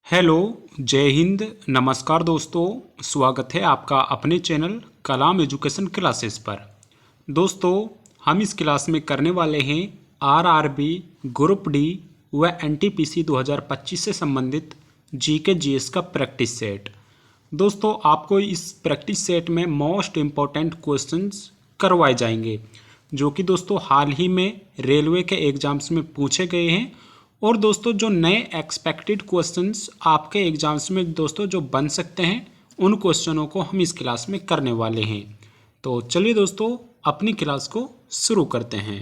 Hello, जय हिंद, नमस्कार दोस्तों। स्वागत है आपका अपने चैनल कलाम एजुकेशन क्लासेस पर। दोस्तों, हम इस क्लास में करने वाले हैं आरआरबी ग्रुप डी व एनटीपीसी 2025 से संबंधित जीके जीएस का प्रैक्टिस सेट। दोस्तों, आपको इस प्रैक्टिस सेट में मोस्ट इम्पोर्टेंट क्वेश्चंस करवाए जाएंगे जो कि दोस्तों हाल ही में रेलवे के एग्जाम्स में पूछे गए हैं। और दोस्तों, जो नए एक्सपेक्टेड क्वेश्चंस आपके एग्जाम्स में दोस्तों जो बन सकते हैं, उन क्वेश्चनों को हम इस क्लास में करने वाले हैं। तो चलिए दोस्तों, अपनी क्लास को शुरू करते हैं।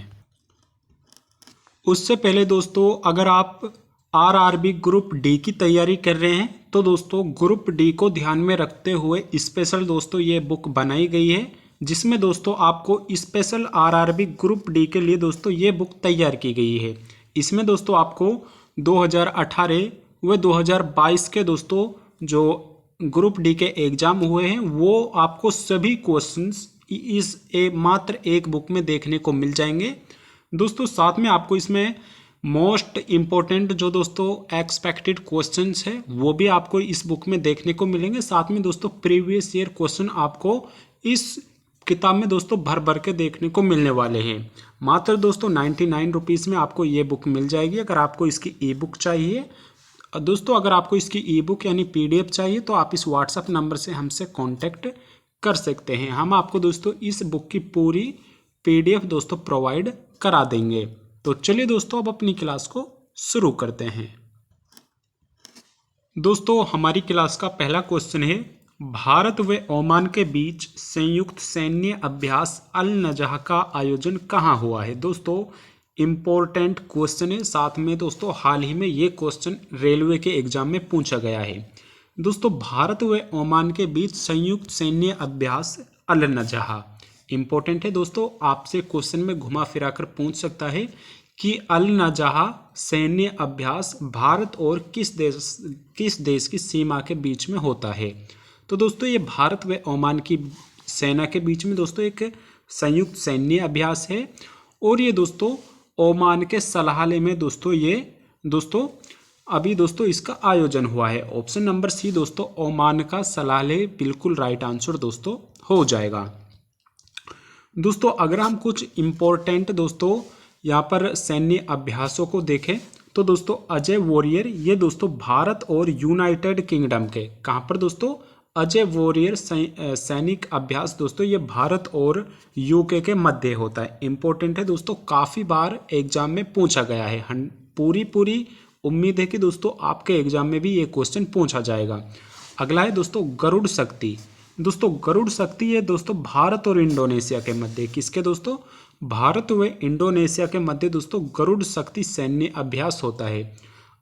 उससे पहले दोस्तों, अगर आप आरआरबी ग्रुप डी की तैयारी कर रहे हैं तो दोस्तों ग्रुप डी को ध्यान में रखते हुए स्पेशल दोस्तों ये बुक बनाई गई है, जिसमें दोस्तों आपको स्पेशल आरआरबी ग्रुप डी के लिए दोस्तों ये बुक तैयार की गई है। इसमें दोस्तों आपको 2018 व 2022 के दोस्तों जो ग्रुप डी के एग्जाम हुए हैं वो आपको सभी क्वेश्चंस मात्र एक बुक में देखने को मिल जाएंगे दोस्तों। साथ में आपको इसमें मोस्ट इम्पोर्टेंट जो दोस्तों एक्सपेक्टेड क्वेश्चंस है वो भी आपको इस बुक में देखने को मिलेंगे। साथ में दोस्तों प्रीवियस ईयर क्वेश्चन आपको इस किताब में दोस्तों भर भर के देखने को मिलने वाले हैं। मात्र दोस्तों 99 रुपीज़ में आपको ये बुक मिल जाएगी। अगर आपको इसकी ई बुक चाहिए दोस्तों, अगर आपको इसकी ई बुक यानी PDF चाहिए तो आप इस व्हाट्सएप नंबर से हमसे कांटेक्ट कर सकते हैं। हम आपको दोस्तों इस बुक की पूरी PDF दोस्तों प्रोवाइड करा देंगे। तो चलिए दोस्तों, अब अपनी क्लास को शुरू करते हैं। दोस्तों, हमारी क्लास का पहला क्वेश्चन है, भारत व ओमान के बीच संयुक्त सैन्य अभ्यास अल नजह का आयोजन कहाँ हुआ है। दोस्तों, इम्पोर्टेंट क्वेश्चन है। साथ में दोस्तों हाल ही में ये क्वेश्चन रेलवे के एग्जाम में पूछा गया है। दोस्तों, भारत व ओमान के बीच संयुक्त सैन्य अभ्यास अल नजह इम्पोर्टेंट है दोस्तों। आपसे क्वेश्चन में घुमा फिरा कर पूछ सकता है कि अल नजह सैन्य अभ्यास भारत और किस देश की सीमा के बीच में होता है। तो दोस्तों ये भारत व ओमान की सेना के बीच में दोस्तों एक संयुक्त सैन्य अभ्यास है और ये दोस्तों ओमान के सलाहले में दोस्तों ये दोस्तों अभी दोस्तों इसका आयोजन हुआ है। ऑप्शन नंबर सी दोस्तों ओमान का सलाहले बिल्कुल राइट आंसर दोस्तों हो जाएगा। दोस्तों, अगर हम कुछ इम्पोर्टेंट दोस्तों यहाँ पर सैन्य अभ्यासों को देखें तो दोस्तों अजय वॉरियर ये दोस्तों भारत और यूनाइटेड किंगडम के कहाँ पर दोस्तों अजय वॉरियर सैनिक अभ्यास दोस्तों ये भारत और यूके के मध्य होता है। इंपॉर्टेंट है दोस्तों, काफ़ी बार एग्जाम में पूछा गया है। पूरी उम्मीद है कि दोस्तों आपके एग्जाम में भी ये क्वेश्चन पूछा जाएगा। अगला है दोस्तों गरुड़ शक्ति। दोस्तों गरुड़ शक्ति ये दोस्तों भारत और इंडोनेशिया के मध्य, किसके दोस्तों भारत व इंडोनेशिया के मध्य दोस्तों गरुड़ शक्ति सैन्य अभ्यास होता है।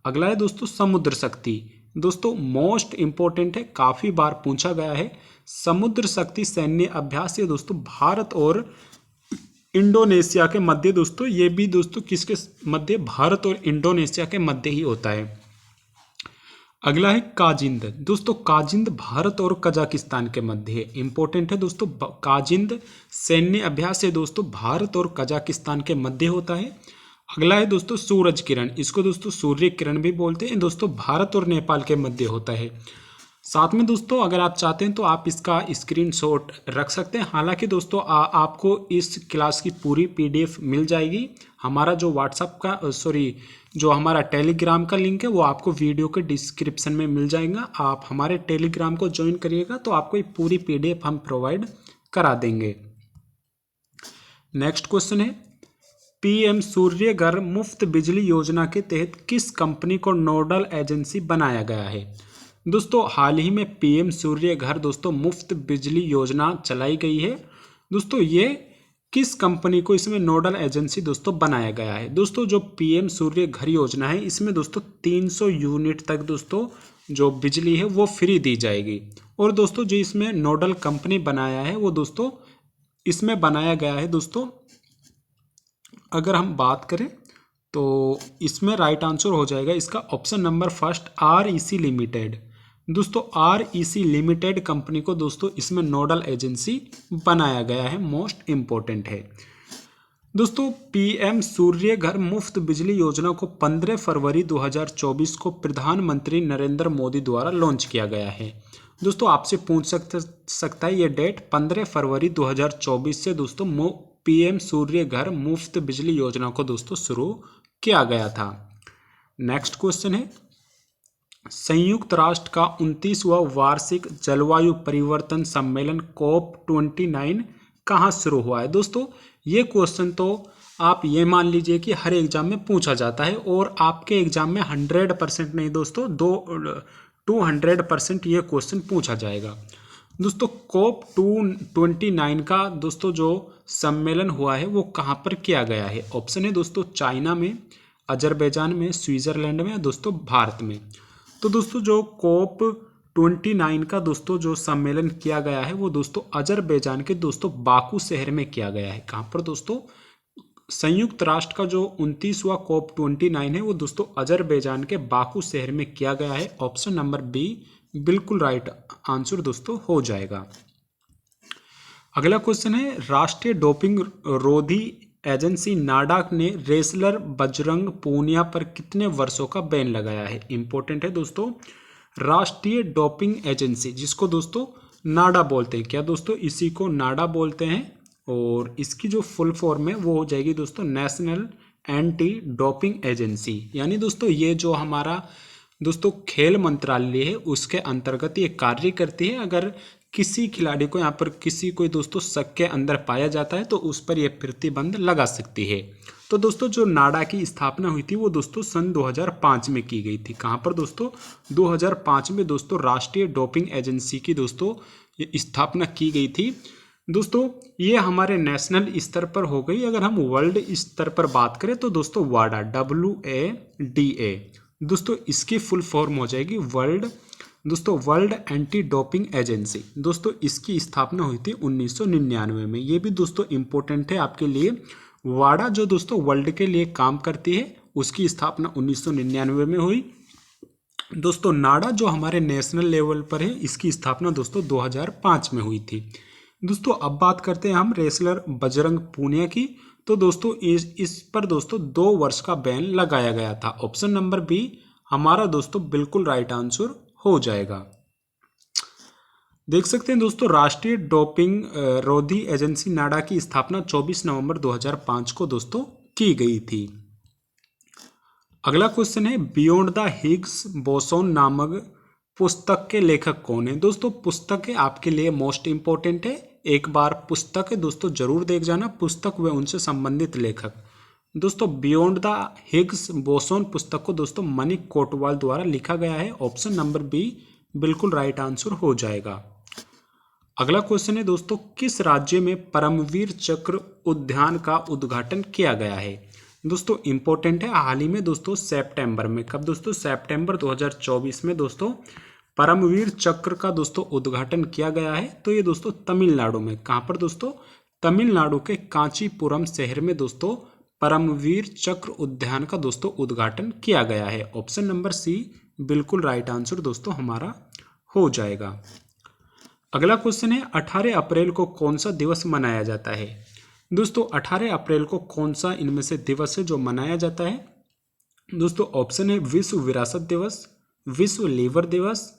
अगला है दोस्तों समुद्र शक्ति। दोस्तों मोस्ट इंपॉर्टेंट है, काफ़ी बार पूछा गया है। समुद्र शक्ति सैन्य अभ्यास ये दोस्तों भारत और इंडोनेशिया के मध्य दोस्तों ये भी दोस्तों किसके मध्य, भारत और इंडोनेशिया के मध्य ही होता है। अगला है काजिंद। दोस्तों काजिंद भारत और कजाकिस्तान के मध्य है। इंपॉर्टेंट है दोस्तों, काजिंद सैन्य अभ्यास है दोस्तों भारत और कजाकिस्तान के मध्य होता है। अगला है दोस्तों सूरज किरण, इसको दोस्तों सूर्य किरण भी बोलते हैं दोस्तों, भारत और नेपाल के मध्य होता है। साथ में दोस्तों अगर आप चाहते हैं तो आप इसका स्क्रीनशॉट रख सकते हैं। हालांकि दोस्तों आपको इस क्लास की पूरी PDF मिल जाएगी। हमारा जो व्हाट्सएप का जो हमारा टेलीग्राम का लिंक है वो आपको वीडियो के डिस्क्रिप्शन में मिल जाएगा। आप हमारे टेलीग्राम को ज्वाइन करिएगा तो आपको ये पूरी PDF हम प्रोवाइड करा देंगे। नेक्स्ट क्वेश्चन है, PM सूर्य घर मुफ्त बिजली योजना के तहत किस कंपनी को नोडल एजेंसी बनाया गया है। दोस्तों हाल ही में PM सूर्य घर दोस्तों मुफ्त बिजली योजना चलाई गई है। दोस्तों ये किस कंपनी को इसमें नोडल एजेंसी दोस्तों बनाया गया है। दोस्तों जो PM सूर्य घर योजना है इसमें दोस्तों 300 यूनिट तक दोस्तों जो बिजली है वो फ्री दी जाएगी। और दोस्तों जो इसमें नोडल कंपनी बनाया है वो दोस्तों इसमें बनाया गया है दोस्तों, अगर हम बात करें तो इसमें राइट आंसर हो जाएगा इसका option number first REC limited. दोस्तों REC लिमिटेड कंपनी को दोस्तों इसमें नोडल एजेंसी बनाया गया है, मोस्ट इम्पोर्टेंट है। दोस्तों पीएम सूर्य घर मुफ्त बिजली योजना को 15 फरवरी 2024 को प्रधानमंत्री नरेंद्र मोदी द्वारा लॉन्च किया गया है। दोस्तों आपसे पूछ सकता है ये डेट 15 फरवरी 2024 से दोस्तों पीएम सूर्य घर मुफ्त बिजली योजना को दोस्तों शुरू किया गया था। नेक्स्ट क्वेश्चन है, संयुक्त राष्ट्र का 29वां वार्षिक जलवायु परिवर्तन सम्मेलन COP29 कहाँ शुरू हुआ है। दोस्तों ये क्वेश्चन तो आप ये मान लीजिए कि हर एग्जाम में पूछा जाता है और आपके एग्जाम में 100% नहीं दोस्तों 200% ये क्वेश्चन पूछा जाएगा। दोस्तों COP29 का दोस्तों जो सम्मेलन हुआ है वो कहाँ पर किया गया है। ऑप्शन है दोस्तों चाइना में, अजरबैजान में, स्विट्जरलैंड में, दोस्तों भारत में। तो दोस्तों जो COP29 का दोस्तों जो सम्मेलन किया गया है वो दोस्तों अजरबैजान के दोस्तों बाकू शहर में किया गया है। कहाँ पर दोस्तों, संयुक्त राष्ट्र का जो 29वां COP29 है वो दोस्तों अजरबैजान के बाकू शहर में किया गया है। ऑप्शन नंबर बी बिल्कुल राइट आंसर दोस्तों हो जाएगा। अगला क्वेश्चन है, राष्ट्रीय डोपिंग रोधी एजेंसी नाडा ने रेसलर बजरंग पूनिया पर कितने वर्षों का बैन लगाया है। इंपॉर्टेंट है दोस्तों, राष्ट्रीय डोपिंग एजेंसी जिसको दोस्तों नाडा बोलते हैं, क्या दोस्तों इसी को नाडा बोलते हैं, और इसकी जो फुल फॉर्म है वो हो जाएगी दोस्तों नेशनल एंटी डोपिंग एजेंसी। यानी दोस्तों ये जो हमारा दोस्तों खेल मंत्रालय है उसके अंतर्गत ये कार्य करती है। अगर किसी खिलाड़ी को यहाँ पर किसी कोई दोस्तों शक के अंदर पाया जाता है तो उस पर यह प्रतिबंध लगा सकती है। तो दोस्तों जो नाडा की स्थापना हुई थी वो दोस्तों सन 2005 में की गई थी। कहाँ पर दोस्तों, 2005 में दोस्तों राष्ट्रीय डोपिंग एजेंसी की दोस्तों स्थापना की गई थी। दोस्तों ये हमारे नेशनल स्तर पर हो गई। अगर हम वर्ल्ड स्तर पर बात करें तो दोस्तों वाडा WADA दोस्तों इसकी फुल फॉर्म हो जाएगी वर्ल्ड एंटी डोपिंग एजेंसी। दोस्तों इसकी स्थापना हुई थी 1999 में। ये भी दोस्तों इंपॉर्टेंट है आपके लिए। वाडा जो दोस्तों वर्ल्ड के लिए काम करती है उसकी स्थापना 1999 में हुई। दोस्तों नाडा जो हमारे नेशनल लेवल पर है इसकी स्थापना दोस्तों 2005 में हुई थी। दोस्तों अब बात करते हैं हम रेसलर बजरंग पूनिया की। तो दोस्तों इस पर दोस्तों 2 वर्ष का बैन लगाया गया था। ऑप्शन नंबर बी हमारा दोस्तों बिल्कुल राइट आंसर हो जाएगा। देख सकते हैं दोस्तों राष्ट्रीय डोपिंग रोधी एजेंसी नाडा की स्थापना 24 नवंबर 2005 को दोस्तों की गई थी। अगला क्वेश्चन है, बियॉन्ड द हिग्स बोसोन नामक पुस्तक के लेखक कौन है। दोस्तों पुस्तक है आपके लिए मोस्ट इंपॉर्टेंट है। एक बार पुस्तक है दोस्तों जरूर देख जाना, पुस्तक व उनसे संबंधित लेखक। दोस्तों बियॉन्ड द हिग्स बोसोन पुस्तक को दोस्तों मनिक कोटवाल द्वारा लिखा गया है। ऑप्शन नंबर बी बिल्कुल राइट आंसर हो जाएगा। अगला क्वेश्चन है दोस्तों, किस राज्य में परमवीर चक्र उद्यान का उद्घाटन किया गया है। दोस्तों इंपॉर्टेंट है, हाल ही में दोस्तों सितंबर में, कब दोस्तों, सितंबर 2024 में दोस्तों परमवीर चक्र का दोस्तों उद्घाटन किया गया है। तो ये दोस्तों तमिलनाडु में, कहाँ पर दोस्तों, तमिलनाडु के कांचीपुरम शहर में दोस्तों परमवीर चक्र उद्यान का दोस्तों उद्घाटन किया गया है। ऑप्शन नंबर सी बिल्कुल राइट आंसर दोस्तों हमारा हो जाएगा। अगला क्वेश्चन है, 18 अप्रैल को कौन सा दिवस मनाया जाता है। दोस्तों 18 अप्रैल को कौन सा इनमें से दिवस है जो मनाया जाता है। दोस्तों ऑप्शन है विश्व विरासत दिवस, विश्व लीवर दिवस,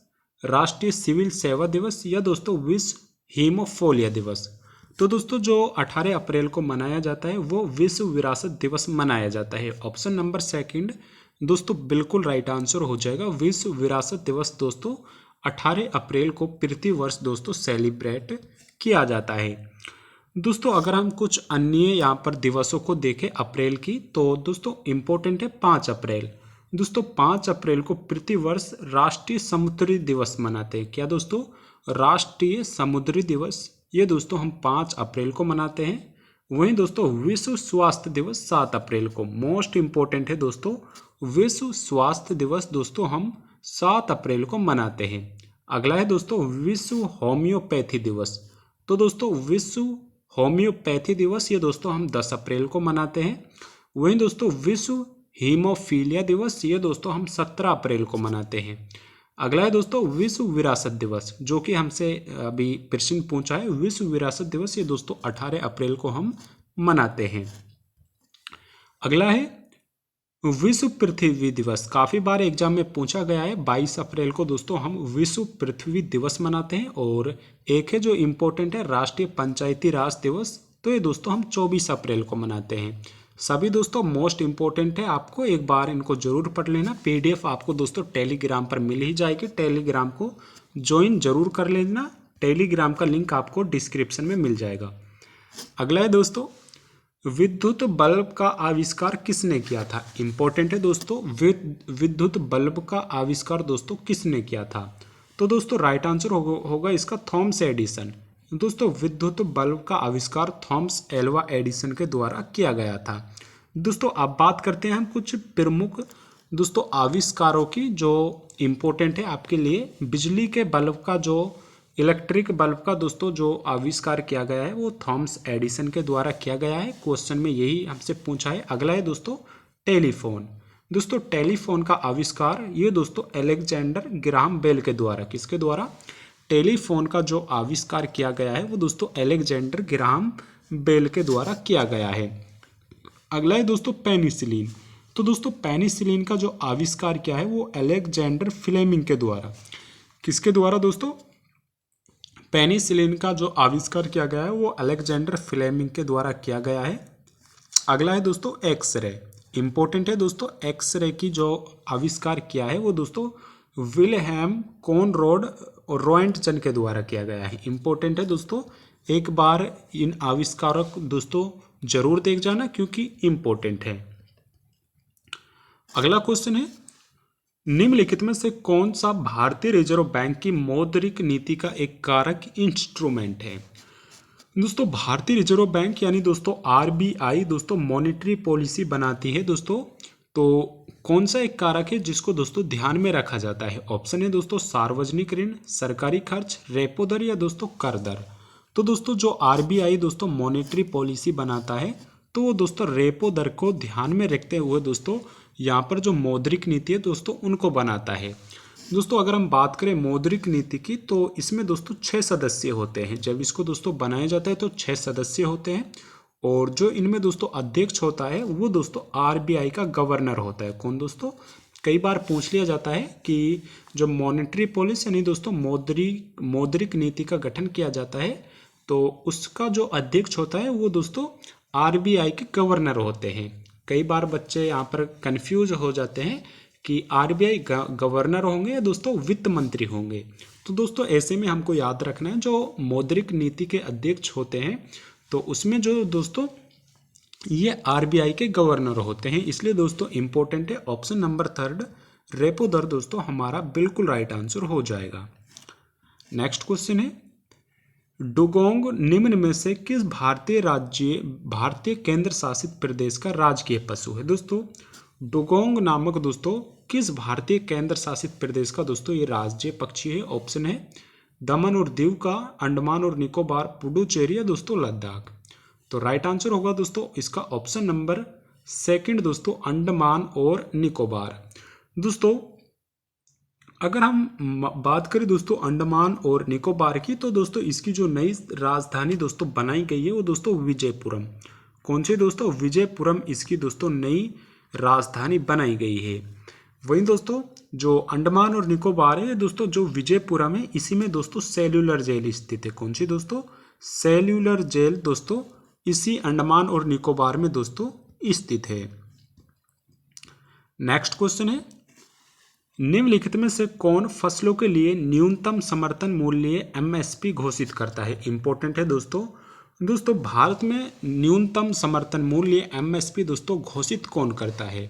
राष्ट्रीय सिविल सेवा दिवस, या दोस्तों विश्व हीमोफीलिया दिवस। तो दोस्तों जो 18 अप्रैल को मनाया जाता है वो विश्व विरासत दिवस मनाया जाता है। ऑप्शन नंबर सेकंड दोस्तों बिल्कुल राइट आंसर हो जाएगा। विश्व विरासत दिवस दोस्तों 18 अप्रैल को प्रति वर्ष दोस्तों सेलिब्रेट किया जाता है। दोस्तों अगर हम कुछ अन्य यहाँ पर दिवसों को देखें अप्रैल की, तो दोस्तों इम्पोर्टेंट है 5 अप्रैल। दोस्तों 5 अप्रैल को प्रति वर्ष राष्ट्रीय समुद्री दिवस मनाते हैं। क्या दोस्तों, राष्ट्रीय समुद्री दिवस, ये दोस्तों हम 5 अप्रैल को मनाते हैं। वहीं दोस्तों विश्व स्वास्थ्य दिवस 7 अप्रैल को, मोस्ट इम्पोर्टेंट है दोस्तों, विश्व स्वास्थ्य दिवस दोस्तों हम 7 अप्रैल को मनाते हैं। अगला है दोस्तों विश्व होम्योपैथी दिवस। तो दोस्तों विश्व होम्योपैथी दिवस ये दोस्तों हम 10 अप्रैल को मनाते हैं। वहीं दोस्तों विश्व हीमोफीलिया दिवस ये दोस्तों हम 17 अप्रैल को मनाते हैं। अगला है दोस्तों विश्व विरासत दिवस, जो कि हमसे अभी प्रश्न पूछा है। विश्व विरासत दिवस ये दोस्तों 18 अप्रैल को हम मनाते हैं। अगला है विश्व पृथ्वी दिवस। काफ़ी बार एग्जाम में पूछा गया है। 22 अप्रैल को दोस्तों हम विश्व पृथ्वी दिवस मनाते हैं। और एक है जो इम्पोर्टेंट है, राष्ट्रीय पंचायती राज दिवस, तो ये दोस्तों हम 24 अप्रैल को मनाते हैं। सभी दोस्तों मोस्ट इम्पोर्टेंट है, आपको एक बार इनको जरूर पढ़ लेना। पीडीएफ आपको दोस्तों टेलीग्राम पर मिल ही जाएगी, टेलीग्राम को ज्वाइन जरूर कर लेना। टेलीग्राम का लिंक आपको डिस्क्रिप्शन में मिल जाएगा। अगला है दोस्तों, विद्युत बल्ब का आविष्कार किसने किया था। इंपॉर्टेंट है दोस्तों, विद्युत बल्ब का आविष्कार दोस्तों किसने किया था। तो दोस्तों राइट आंसर होगा इसका थॉमस एडिसन। दोस्तों विद्युत बल्ब का आविष्कार थॉमस एल्वा एडिसन के द्वारा किया गया था। दोस्तों अब बात करते हैं हम कुछ प्रमुख दोस्तों आविष्कारों की जो इम्पोर्टेंट है आपके लिए। बिजली के बल्ब का जो इलेक्ट्रिक बल्ब का दोस्तों जो आविष्कार किया गया है वो थॉमस एडिसन के द्वारा किया गया है। क्वेश्चन में यही हमसे पूछा है। अगला है दोस्तों टेलीफोन। दोस्तों टेलीफोन का आविष्कार ये दोस्तों अलेक्जेंडर ग्राहम बेल के द्वारा, किसके द्वारा, टेलीफोन का जो आविष्कार किया गया है वो दोस्तों अलेक्जेंडर ग्राहम बेल के द्वारा किया गया है। अगला है दोस्तों पेनिसिलिन। तो दोस्तों पेनिसिलिन का जो आविष्कार किया है वो अलेक्जेंडर फ्लेमिंग के द्वारा, किसके द्वारा दोस्तों, पेनिसिलिन का जो आविष्कार किया गया है वो अलेक्जेंडर फ्लेमिंग के द्वारा किया गया है। अगला है दोस्तों एक्सरे। इंपॉर्टेंट है दोस्तों, एक्सरे की जो आविष्कार किया है वो दोस्तों विल्हेम कॉनराड रोएंटजन के द्वारा किया गया है। इंपॉर्टेंट है दोस्तों, एक बार इन आविष्कारों को दोस्तों जरूर देख जाना क्योंकि इंपॉर्टेंट है। अगला क्वेश्चन है, निम्नलिखित में से कौन सा भारतीय रिजर्व बैंक की मौद्रिक नीति का एक कारक इंस्ट्रूमेंट है। दोस्तों भारतीय रिजर्व बैंक यानी दोस्तों आरबीआई दोस्तों मॉनेटरी पॉलिसी बनाती है दोस्तों। तो कौन सा एक कारक है जिसको दोस्तों ध्यान में रखा जाता है। ऑप्शन है दोस्तों सार्वजनिक ऋण, सरकारी खर्च, रेपो दर या दोस्तों कर दर। तो दोस्तों जो आरबीआई दोस्तों मॉनेटरी पॉलिसी बनाता है तो वो दोस्तों रेपो दर को ध्यान में रखते हुए दोस्तों यहाँ पर जो मौद्रिक नीति है दोस्तों उनको बनाता है। दोस्तों अगर हम बात करें मौद्रिक नीति की तो इसमें दोस्तों 6 सदस्य होते हैं। जब इसको दोस्तों बनाया जाता है तो 6 सदस्य होते हैं। और जो इनमें दोस्तों अध्यक्ष होता है वो दोस्तों आरबीआई का गवर्नर होता है। कौन दोस्तों, कई बार पूछ लिया जाता है कि जो मॉनेटरी पॉलिसी यानी दोस्तों मौद्रिक नीति का गठन किया जाता है तो उसका जो अध्यक्ष होता है वो दोस्तों आरबीआई के गवर्नर होते हैं। कई बार बच्चे यहाँ पर कंफ्यूज हो जाते हैं कि आरबीआई गवर्नर होंगे या दोस्तों वित्त मंत्री होंगे। तो दोस्तों ऐसे में हमको याद रखना है जो मौद्रिक नीति के अध्यक्ष होते हैं तो उसमें जो दोस्तों ये आरबीआई के गवर्नर होते हैं। इसलिए दोस्तों इंपॉर्टेंट है ऑप्शन नंबर 3 रेपो दर दोस्तों हमारा बिल्कुल राइट आंसर हो जाएगा। नेक्स्ट क्वेश्चन है, डुगोंग निम्न में से किस भारतीय केंद्र शासित प्रदेश का राजकीय पशु है। दोस्तों डुगोंग नामक दोस्तों किस भारतीय केंद्र शासित प्रदेश का दोस्तों ये राज्य पक्षी है। ऑप्शन है दमन और दीव का, अंडमान और निकोबार, पुडुचेरी या दोस्तों लद्दाख। तो राइट आंसर होगा दोस्तों इसका ऑप्शन नंबर 2 दोस्तों अंडमान और निकोबार। दोस्तों अगर हम बात करें दोस्तों अंडमान और निकोबार की तो दोस्तों इसकी जो नई राजधानी दोस्तों बनाई गई है वो दोस्तों विजयपुरम। कौन सी दोस्तों, विजयपुरम इसकी दोस्तों नई राजधानी बनाई गई है। वहीं दोस्तों जो अंडमान और निकोबार है दोस्तों जो विजयपुरम है इसी में दोस्तों सेल्यूलर जेल स्थित है। कौन सी दोस्तों, सेल्यूलर जेल दोस्तों इसी अंडमान और निकोबार में दोस्तों स्थित है। नेक्स्ट क्वेश्चन है, निम्नलिखित में से कौन फसलों के लिए न्यूनतम समर्थन मूल्य एमएसपी घोषित करता है। इंपॉर्टेंट है दोस्तों भारत में न्यूनतम समर्थन मूल्य एमएसपी दोस्तों घोषित कौन करता है।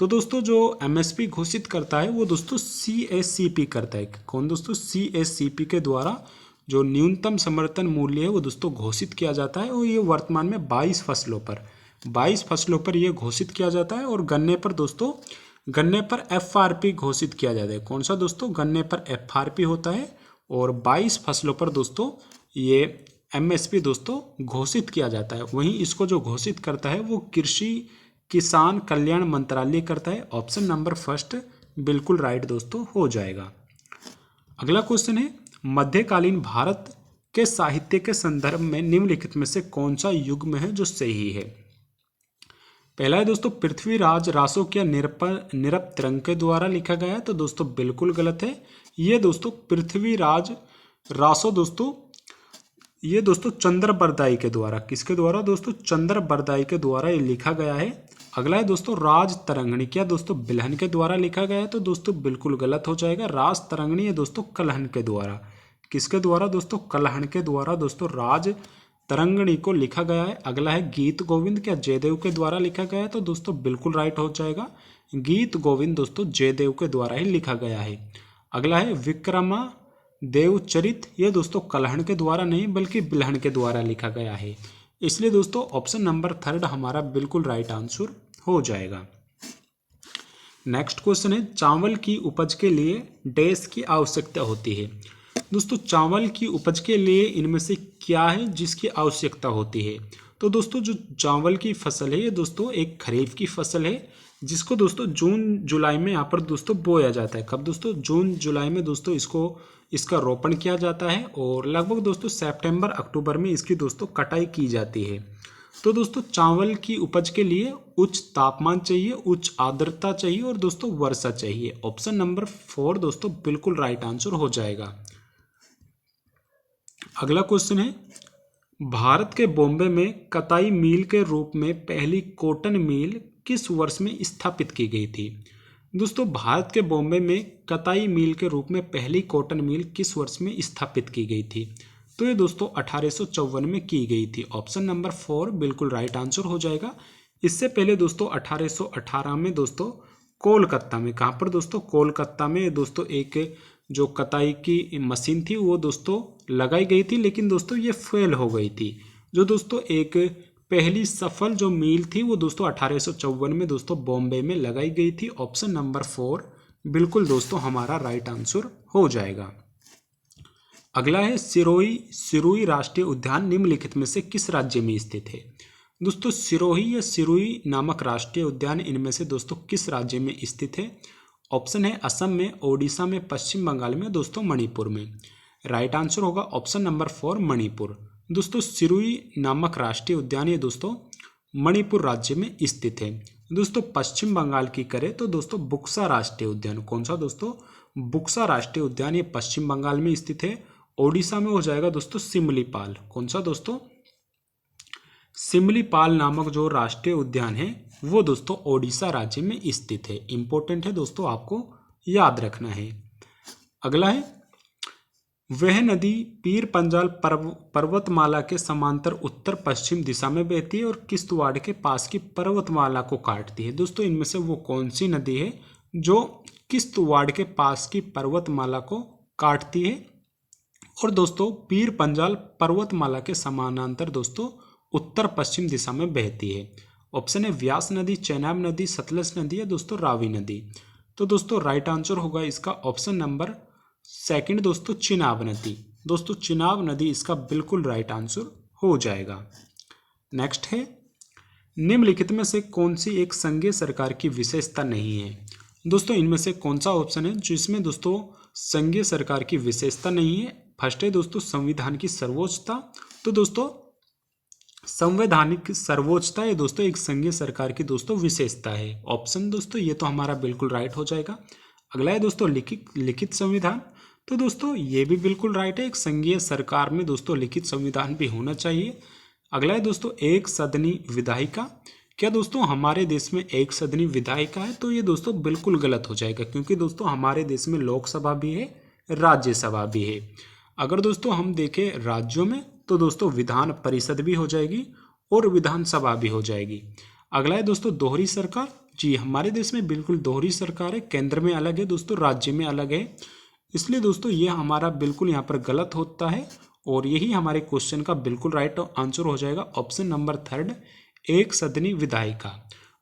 तो दोस्तों जो एमएसपी घोषित करता है वो दोस्तों सीएससीपी करता है। कौन दोस्तों, सीएससीपी के द्वारा जो न्यूनतम समर्थन मूल्य है वो दोस्तों घोषित किया जाता है। और ये वर्तमान में 22 फसलों पर ये घोषित किया जाता है। और गन्ने पर एफआरपी घोषित किया जाता है। कौन सा दोस्तों, गन्ने पर एफआरपी होता है। और 22 फसलों पर दोस्तों ये एमएसपी दोस्तों घोषित किया जाता है। वहीं इसको जो घोषित करता है वो कृषि किसान कल्याण मंत्रालय करता है। ऑप्शन नंबर 1 बिल्कुल राइट दोस्तों हो जाएगा। अगला क्वेश्चन है, मध्यकालीन भारत के साहित्य के संदर्भ में निम्नलिखित में से कौन सा युग्म है जो सही है। पहला है दोस्तों पृथ्वीराज रासो क्या निरपतरंग के द्वारा लिखा गया है, तो दोस्तों बिल्कुल गलत है। ये दोस्तों पृथ्वीराज रासो दोस्तों ये दोस्तों चंद्र बरदाई के द्वारा, किसके द्वारा दोस्तों, चंद्र बरदाई के द्वारा ये लिखा गया है। अगला है दोस्तों राज तरंगणी, क्या दोस्तों बिल्हन के द्वारा लिखा गया है, तो दोस्तों बिल्कुल गलत हो जाएगा। राज तरंगणी है दोस्तों कलहन के द्वारा, किसके द्वारा दोस्तों, कलहन के द्वारा दोस्तों राज तरंगणी को लिखा गया है। अगला है गीत गोविंद, क्या जयदेव के द्वारा लिखा गया है, तो दोस्तों बिल्कुल राइट हो जाएगा। गीत गोविंद दोस्तों जयदेव के द्वारा ही लिखा गया है। अगला है विक्रमा देवचरित, ये दोस्तों कलहन के द्वारा नहीं बल्कि बिल्हन के द्वारा लिखा गया है। इसलिए दोस्तों ऑप्शन नंबर 3 हमारा बिल्कुल राइट आंसर हो जाएगा। नेक्स्ट क्वेश्चन है चावल की उपज के लिए डैश की आवश्यकता होती है। दोस्तों चावल की उपज के लिए इनमें से क्या है जिसकी आवश्यकता होती है, तो दोस्तों जो चावल की फसल है ये दोस्तों एक खरीफ की फसल है, जिसको दोस्तों जून जुलाई में यहाँ पर दोस्तों बोया जाता है। कब दोस्तों, जून जुलाई में दोस्तों इसका रोपण किया जाता है और लगभग दोस्तों सितंबर अक्टूबर में इसकी दोस्तों कटाई की जाती है। तो दोस्तों चावल की उपज के लिए उच्च तापमान चाहिए, उच्च आर्द्रता चाहिए और दोस्तों वर्षा चाहिए। ऑप्शन नंबर 4 दोस्तों बिल्कुल राइट आंसर हो जाएगा। अगला क्वेश्चन है भारत के बॉम्बे में कताई मिल के रूप में पहली कॉटन मिल किस वर्ष में स्थापित की गई थी। दोस्तों भारत के बॉम्बे में कताई मिल के रूप में पहली कॉटन मिल किस वर्ष में स्थापित की गई थी, तो ये दोस्तों 1854 में की गई थी। ऑप्शन नंबर 4 बिल्कुल राइट आंसर हो जाएगा। इससे पहले दोस्तों 1818 में दोस्तों कोलकाता में, कहाँ पर दोस्तों, कोलकाता में दोस्तों एक जो कताई की मशीन थी वो दोस्तों लगाई गई थी, लेकिन दोस्तों ये फेल हो गई थी। जो दोस्तों एक पहली सफल जो मील थी वो दोस्तों 1854 में दोस्तों बॉम्बे में लगाई गई थी। ऑप्शन नंबर 4 बिल्कुल दोस्तों हमारा राइट आंसर हो जाएगा। अगला है सिरोही राष्ट्रीय उद्यान निम्नलिखित में से किस राज्य में स्थित है। दोस्तों सिरोही या सिरोही नामक राष्ट्रीय उद्यान इनमें से दोस्तों किस राज्य में स्थित है। ऑप्शन है असम में, ओडिशा में, पश्चिम बंगाल में, दोस्तों मणिपुर में। राइट आंसर होगा ऑप्शन नंबर 4 मणिपुर। दोस्तों सिरोही नामक राष्ट्रीय उद्यान ये दोस्तों मणिपुर राज्य में स्थित है। दोस्तों पश्चिम बंगाल की करें तो दोस्तों बुक्सा राष्ट्रीय उद्यान, कौन सा दोस्तों, बुक्सा राष्ट्रीय उद्यान ये पश्चिम बंगाल में स्थित है। ओडिशा में हो जाएगा दोस्तों सिमलीपाल, कौन सा दोस्तों, सिमलीपाल नामक जो राष्ट्रीय उद्यान है वो दोस्तों ओडिशा राज्य में स्थित है। इंपॉर्टेंट है दोस्तों, आपको याद रखना है। अगला है वह नदी पीर पंजाल पर्वतमाला के समांतर उत्तर पश्चिम दिशा में बहती है और किश्तवाड़ के पास की पर्वतमाला को काटती है। दोस्तों इनमें से वो कौन सी नदी है जो किश्तवाड़ के पास की पर्वतमाला को काटती है और दोस्तों पीर पंजाल पर्वतमाला के समानांतर दोस्तों उत्तर पश्चिम दिशा में बहती है। ऑप्शन है व्यास नदी, चेनाब नदी, सतलज नदी या दोस्तों रावी नदी। तो दोस्तों राइट आंसर होगा इसका ऑप्शन नंबर 2 दोस्तों चिनाब नदी। दोस्तों चिनाब नदी इसका बिल्कुल राइट आंसर हो जाएगा। नेक्स्ट है निम्नलिखित में से कौन सी एक संघीय सरकार की विशेषता नहीं है। दोस्तों इनमें से कौन सा ऑप्शन है जिसमें दोस्तों संघीय सरकार की विशेषता नहीं है। फर्स्ट है दोस्तों संविधान की सर्वोच्चता, तो दोस्तों संवैधानिक सर्वोच्चता ये दोस्तों एक संघीय सरकार की दोस्तों विशेषता है। ऑप्शन दोस्तों ये तो हमारा बिल्कुल राइट हो जाएगा। अगला है दोस्तों लिखित संविधान, तो दोस्तों ये भी बिल्कुल राइट है, एक संघीय सरकार में दोस्तों लिखित संविधान भी होना चाहिए। अगला है दोस्तों एक सदनी विधायिका, क्या दोस्तों हमारे देश में एक सदनी विधायिका है, तो ये दोस्तों बिल्कुल गलत हो जाएगा क्योंकि दोस्तों हमारे देश में लोकसभा भी है, राज्यसभा भी है। अगर दोस्तों हम देखें राज्यों में तो दोस्तों विधान परिषद भी हो जाएगी और विधानसभा भी हो जाएगी। अगला है दोस्तों दोहरी सरकार, जी हमारे देश में बिल्कुल दोहरी सरकार है, केंद्र में अलग है दोस्तों, राज्य में अलग है। इसलिए दोस्तों ये हमारा बिल्कुल यहाँ पर गलत होता है और यही हमारे क्वेश्चन का बिल्कुल राइट आंसर हो जाएगा। ऑप्शन नंबर 3 एक सदनी विधायिका।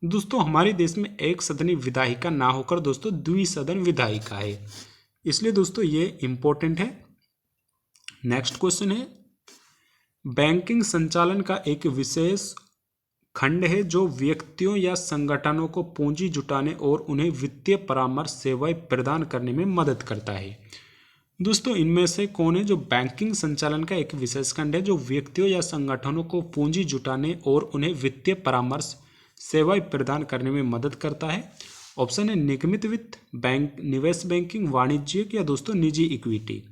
दोस्तों हमारे देश में एक सदनी विधायिका ना होकर दोस्तों द्विसदन विधायिका है, इसलिए दोस्तों ये इंपॉर्टेंट है। नेक्स्ट क्वेश्चन है बैंकिंग संचालन का एक विशेष खंड है जो व्यक्तियों या संगठनों को पूंजी जुटाने और उन्हें वित्तीय परामर्श सेवाएं प्रदान करने में मदद करता है। दोस्तों इनमें से कौन है जो बैंकिंग संचालन का एक विशेष खंड है जो व्यक्तियों या संगठनों को पूंजी जुटाने और उन्हें वित्तीय परामर्श सेवाएं प्रदान करने में मदद करता है। ऑप्शन है निगमित वित्त, बैंक, निवेश बैंकिंग, वाणिज्यिक या दोस्तों निजी इक्विटी।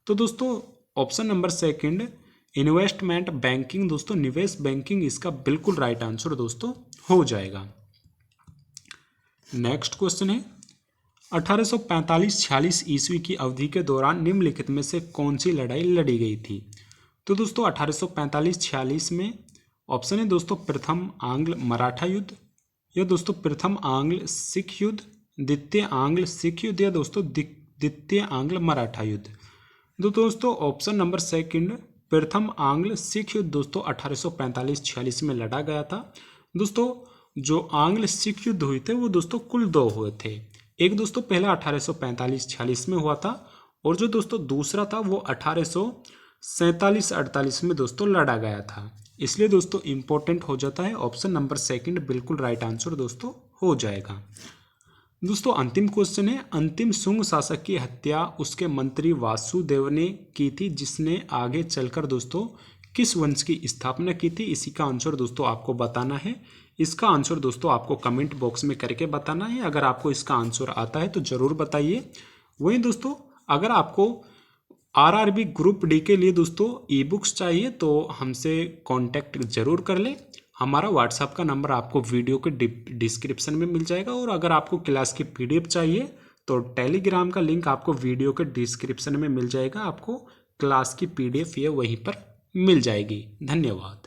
तो दोस्तों option number second investment banking दोस्तों निवेश बैंकिंग इसका बिल्कुल राइट आंसर दोस्तों हो जाएगा। नेक्स्ट क्वेश्चन है 1845-46 ईस्वी की अवधि के दौरान निम्नलिखित में से कौन सी लड़ाई लड़ी गई थी। तो दोस्तों 1845-46 में ऑप्शन है दोस्तों प्रथम आंग्ल मराठा युद्ध या दोस्तों प्रथम आंग्ल सिख युद्ध, द्वितीय आंग्ल सिख युद्ध या दोस्तों द्वितीय आंग्ल मराठा युद्ध। तो दोस्तों ऑप्शन नंबर सेकंड प्रथम आंग्ल सिख युद्ध दोस्तों 1845-46 में लड़ा गया था। दोस्तों जो आंग्ल सिख युद्ध हुए थे वो दोस्तों कुल 2 हुए थे। एक दोस्तों पहला 1845-46 में हुआ था और जो दोस्तों दूसरा था वो 1847-48 में दोस्तों लड़ा गया था। इसलिए दोस्तों इंपॉर्टेंट हो जाता है ऑप्शन नंबर सेकंड बिल्कुल राइट आंसर दोस्तों हो जाएगा। दोस्तों अंतिम क्वेश्चन है अंतिम शुंग शासक की हत्या उसके मंत्री वासुदेव ने की थी जिसने आगे चलकर दोस्तों किस वंश की स्थापना की थी। इसी का आंसर दोस्तों आपको बताना है। इसका आंसर दोस्तों आपको कमेंट बॉक्स में करके बताना है। अगर आपको इसका आंसर आता है तो जरूर बताइए। वहीं दोस्तों अगर आपको आरआरबी ग्रुप डी के लिए दोस्तों ई बुक्स चाहिए तो हमसे कांटेक्ट जरूर कर लें। हमारा व्हाट्सएप का नंबर आपको वीडियो के डिस्क्रिप्शन में मिल जाएगा और अगर आपको क्लास की पीडीएफ चाहिए तो टेलीग्राम का लिंक आपको वीडियो के डिस्क्रिप्शन में मिल जाएगा। आपको क्लास की पीडीएफ ये वहीं पर मिल जाएगी। धन्यवाद।